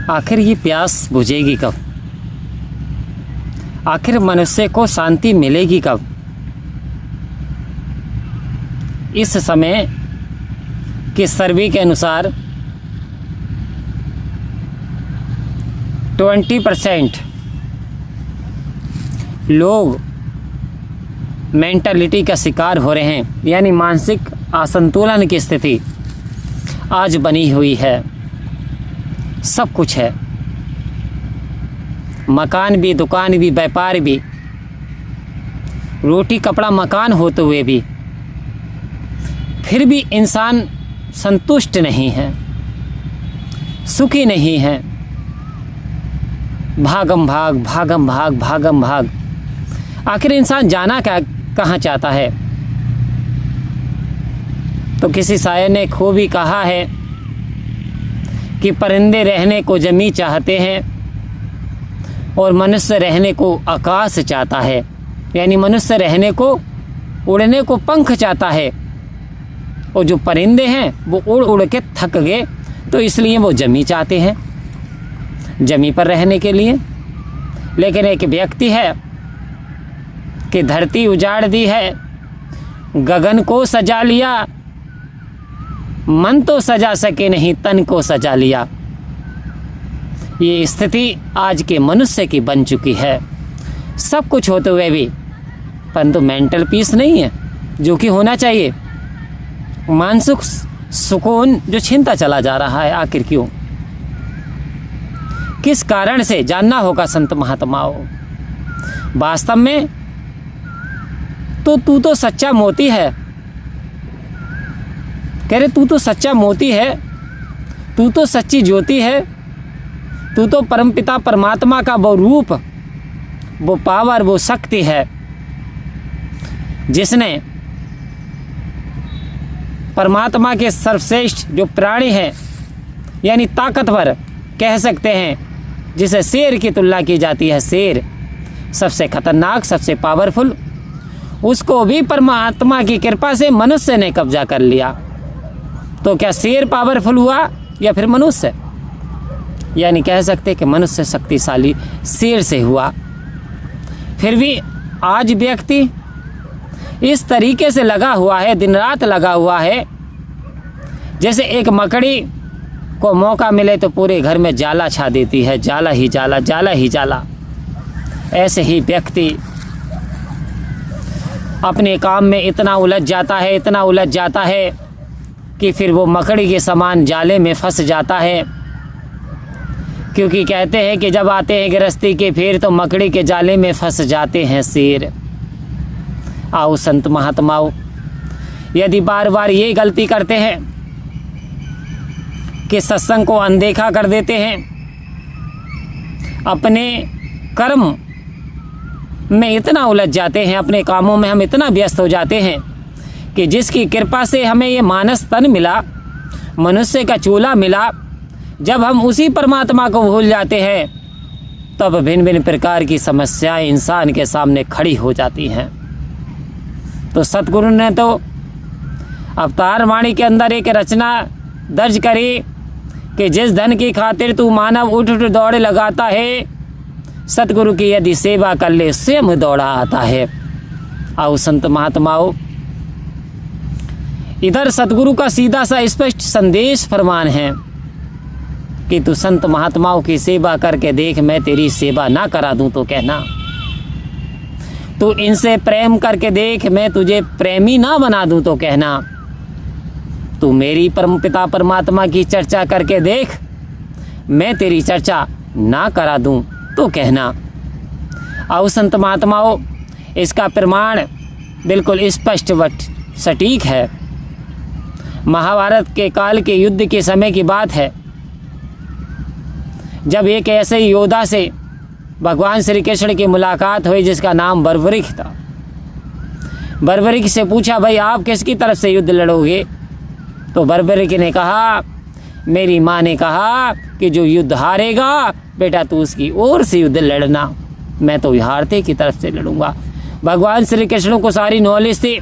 आखिर ये प्यास बुझेगी कब? आखिर मनुष्य को शांति मिलेगी कब? इस समय के सर्वे के अनुसार 20% लोग मेंटलिटी का शिकार हो रहे हैं, यानी मानसिक असंतुलन की स्थिति आज बनी हुई है। सब कुछ है, मकान भी, दुकान भी, व्यापार भी, रोटी कपड़ा मकान होते हुए भी, फिर भी इंसान संतुष्ट नहीं है, सुखी नहीं है। भागम भाग, भागम भाग, भागम भाग। आखिर इंसान जाना कहाँ चाहता है? तो किसी शायर ने खूब ही कहा है कि परिंदे रहने को जमी चाहते हैं और मनुष्य रहने को आकाश चाहता है। यानी मनुष्य रहने को, उड़ने को पंख चाहता है, और जो परिंदे हैं वो उड़ उड़ के थक गए, तो इसलिए वो जमी चाहते हैं, जमी पर रहने के लिए। लेकिन एक व्यक्ति है कि धरती उजाड़ दी है, गगन को सजा लिया, मन तो सजा सके नहीं, तन को सजा लिया। ये स्थिति आज के मनुष्य की बन चुकी है। सब कुछ होते हुए भी परंतु मेंटल पीस नहीं है जो कि होना चाहिए। मानसिक सुकून जो छिनता चला जा रहा है, आखिर क्यों? किस कारण से? जानना होगा संत महात्माओं। वास्तव में तो तू तो सच्चा मोती है। कह रहे तू तो सच्चा मोती है, तू तो सच्ची ज्योति है, तू तो परमपिता परमात्मा का वो रूप, वो पावर, वो शक्ति है जिसने परमात्मा के सर्वश्रेष्ठ जो प्राणी है, यानी ताकतवर कह सकते हैं, जिसे शेर की तुलना की जाती है, शेर सबसे खतरनाक, सबसे पावरफुल, उसको भी परमात्मा की कृपा से मनुष्य ने कब्जा कर लिया। तो क्या शेर पावरफुल हुआ या फिर मनुष्य? यानी कह सकते कि मनुष्य शक्तिशाली शेर से हुआ। फिर भी आज व्यक्ति इस तरीके से लगा हुआ है, दिन रात लगा हुआ है, जैसे एक मकड़ी को मौका मिले तो पूरे घर में जाला छा देती है, जाला ही जाला, जाला ही जाला। ऐसे ही व्यक्ति अपने काम में इतना उलझ जाता है, इतना उलझ जाता है कि फिर वो मकड़ी के समान जाले में फंस जाता है। क्योंकि कहते हैं कि जब आते हैं गृहस्थी के फेर तो मकड़ी के जाले में फंस जाते हैं शेर। आओ संत महात्माओं, यदि बार बार ये गलती करते हैं कि सत्संग को अनदेखा कर देते हैं, अपने कर्म में इतना उलझ जाते हैं, अपने कामों में हम इतना व्यस्त हो जाते हैं कि जिसकी कृपा से हमें ये मानस तन मिला, मनुष्य का चूल्हा मिला, जब हम उसी परमात्मा को भूल जाते हैं तब भिन्न भिन्न प्रकार की समस्याएं इंसान के सामने खड़ी हो जाती हैं। तो सतगुरु ने तो अवतार वाणी के अंदर एक रचना दर्ज करी कि जिस धन की खातिर तू मानव उठ उठ दौड़ लगाता है, सतगुरु की यदि सेवा कर ले स्वयं दौड़ा आता है। आओ संत महात्माओं, इधर सतगुरु का सीधा सा स्पष्ट संदेश फरमान है कि तू संत महात्माओं की सेवा करके देख, मैं तेरी सेवा ना करा दूं तो कहना। तू इनसे प्रेम करके देख, मैं तुझे प्रेमी ना बना दूं तो कहना। तू मेरी परमपिता परमात्मा की चर्चा करके देख, मैं तेरी चर्चा ना करा दूं तो कहना। आओ संत महात्माओं, इसका प्रमाण बिल्कुल स्पष्ट व सटीक है। महाभारत के काल के युद्ध के समय की बात है, जब एक ऐसे योद्धा से भगवान श्री कृष्ण की मुलाकात हुई जिसका नाम बर्बरीक था। बर्बरीक से पूछा, भाई आप किसकी तरफ से युद्ध लड़ोगे? तो बर्बरीक ने कहा, मेरी माँ ने कहा कि जो युद्ध हारेगा बेटा तू उसकी ओर से युद्ध लड़ना, मैं तो हारते की तरफ से लड़ूंगा। भगवान श्री कृष्ण को सारी नॉलेज थी।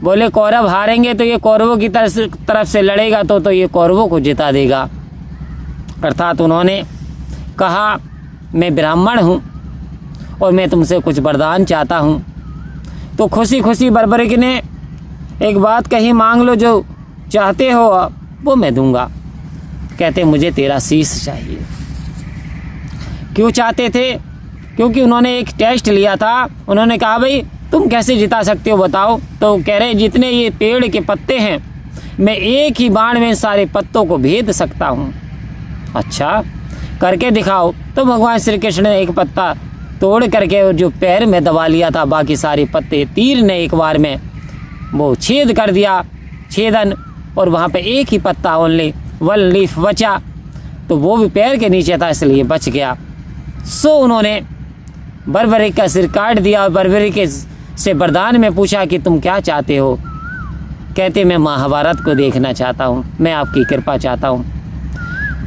बोले कौरव हारेंगे तो ये कौरवों की तरफ से लड़ेगा तो ये कौरवों को जिता देगा। अर्थात उन्होंने कहा, मैं ब्राह्मण हूँ और मैं तुमसे कुछ वरदान चाहता हूँ। तो खुशी खुशी बर्बरिक ने एक बात कही, मांग लो जो चाहते हो वो मैं दूंगा। कहते मुझे तेरा शीश चाहिए। क्यों चाहते थे? क्योंकि उन्होंने एक टेस्ट लिया था। उन्होंने कहा भाई तुम कैसे जिता सकते हो बताओ। तो कह रहे जितने ये पेड़ के पत्ते हैं मैं एक ही बाण में सारे पत्तों को भेद सकता हूँ। अच्छा करके दिखाओ। तो भगवान श्री कृष्ण ने एक पत्ता तोड़ करके और जो पैर में दबा लिया था, बाकी सारे पत्ते तीर ने एक बार में वो छेद कर दिया, छेदन, और वहाँ पे एक ही पत्ता ओनली वन लीफ बचा। तो वो भी पैर के नीचे था इसलिए बच गया। सो उन्होंने बर्बरिक का सिर काट दिया और बर्बरिक से वरदान में पूछा कि तुम क्या चाहते हो। कहते मैं महाभारत को देखना चाहता हूँ, मैं आपकी कृपा चाहता हूँ।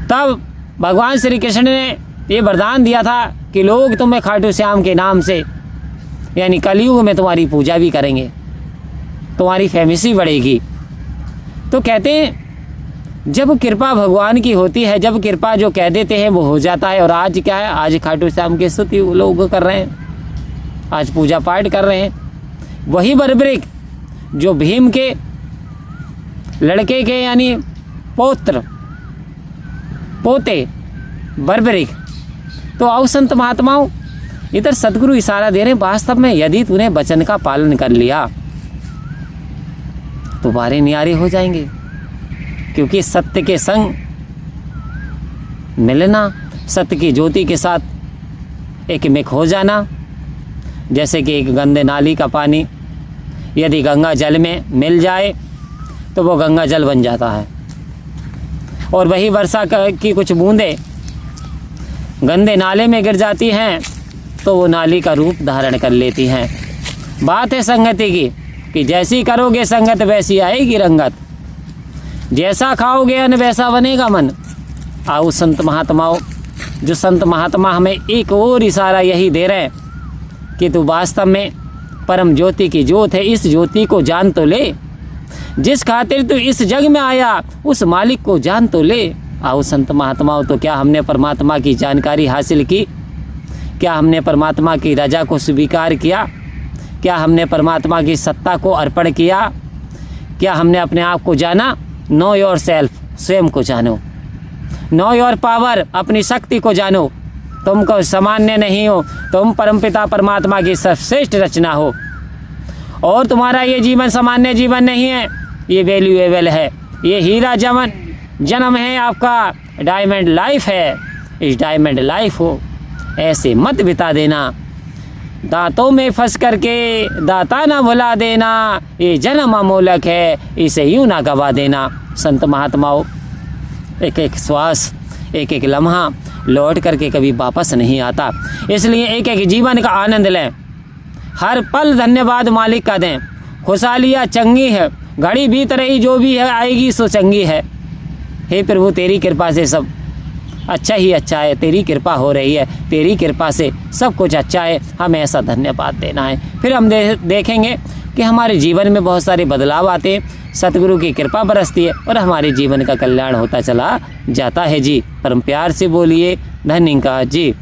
तब भगवान श्री कृष्ण ने ये वरदान दिया था कि लोग तुम्हें खाटू श्याम के नाम से यानी कलयुग में तुम्हारी पूजा भी करेंगे, तुम्हारी फेमसी बढ़ेगी। तो कहते हैं जब कृपा भगवान की होती है, जब कृपा जो कह देते हैं वो हो जाता है। और आज क्या है, आज खाटू श्याम की स्तुति लोग कर रहे हैं, आज पूजा पाठ कर रहे हैं। वही बर्बरिक जो भीम के लड़के के यानी पोते बर्बरिक। तो आओ संत महात्माओं, इधर सदगुरु इशारा दे रहे हैं, वास्तव में यदि तूने वचन का पालन कर लिया तो बारे न्यारे हो जाएंगे। क्योंकि सत्य के संग मिलना, सत्य की ज्योति के साथ एक में खो जाना, जैसे कि एक गंदे नाली का पानी यदि गंगा जल में मिल जाए तो वो गंगा जल बन जाता है, और वही वर्षा की कुछ बूंदें गंदे नाले में गिर जाती हैं तो वो नाली का रूप धारण कर लेती हैं। बात है संगति की कि जैसी करोगे संगत वैसी आएगी रंगत, जैसा खाओगे अन्न वैसा बनेगा मन। आओ संत महात्माओं, जो संत महात्मा हमें एक और इशारा यही दे रहे हैं कि तू वास्तव में परम ज्योति की ज्योत है, इस ज्योति को जान तो ले। जिस खातिर तू इस जग में आया उस मालिक को जान तो ले। आओ संत महात्माओं, तो क्या हमने परमात्मा की जानकारी हासिल की? क्या हमने परमात्मा की रजा को स्वीकार किया? क्या हमने परमात्मा की सत्ता को अर्पण किया? क्या हमने अपने आप को जाना? नो योर सेल्फ, स्वयं को जानो। नो योर पावर, अपनी शक्ति को जानो। तुम को सामान्य नहीं हो, तुम परमपिता परमात्मा की सर्वश्रेष्ठ रचना हो, और तुम्हारा ये जीवन सामान्य जीवन नहीं है, ये वैल्यूएबल है, ये हीरा जन्म है आपका, डायमंड लाइफ है। इस डायमंड लाइफ हो ऐसे मत बिता देना, दांतों में फंस करके दाता ना भुला देना। ये जन्म अमूलक है, इसे यूं ना गवा देना। संत महात्माओं, एक एक श्वास, एक एक लम्हा लौट करके कभी वापस नहीं आता, इसलिए एक एक जीवन का आनंद लें, हर पल धन्यवाद मालिक का दें। खुशहालियाँ चंगी है, घड़ी बीत रही जो भी है आएगी सो चंगी है। हे प्रभु तेरी कृपा से सब अच्छा ही अच्छा है, तेरी कृपा हो रही है, तेरी कृपा से सब कुछ अच्छा है, हमें ऐसा धन्यवाद देना है। फिर हम देखेंगे कि हमारे जीवन में बहुत सारे बदलाव आते हैं, सतगुरु की कृपा बरसती है और हमारे जीवन का कल्याण होता चला जाता है जी। परम प्यार से बोलिए धन्यवाद जी।